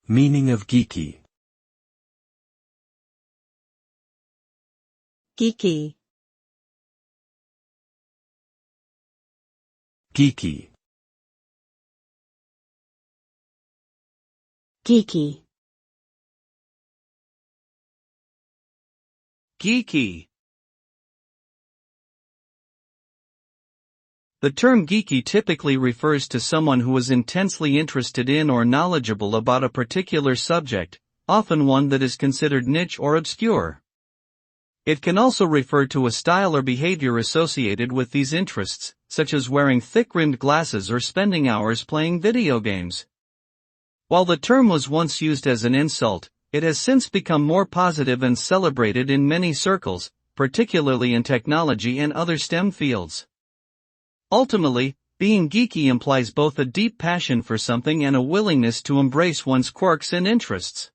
Meaning of geeky. Geeky. Geeky. Geeky. Geeky. The term geeky typically refers to someone who is intensely interested in or knowledgeable about a particular subject, often one that is considered niche or obscure. It can also refer to a style or behavior associated with these interests, such as wearing thick-rimmed glasses or spending hours playing video games. While the term was once used as an insult, it has since become more positive and celebrated in many circles, particularly in technology and other STEM fields. Ultimately, being geeky implies both a deep passion for something and a willingness to embrace one's quirks and interests.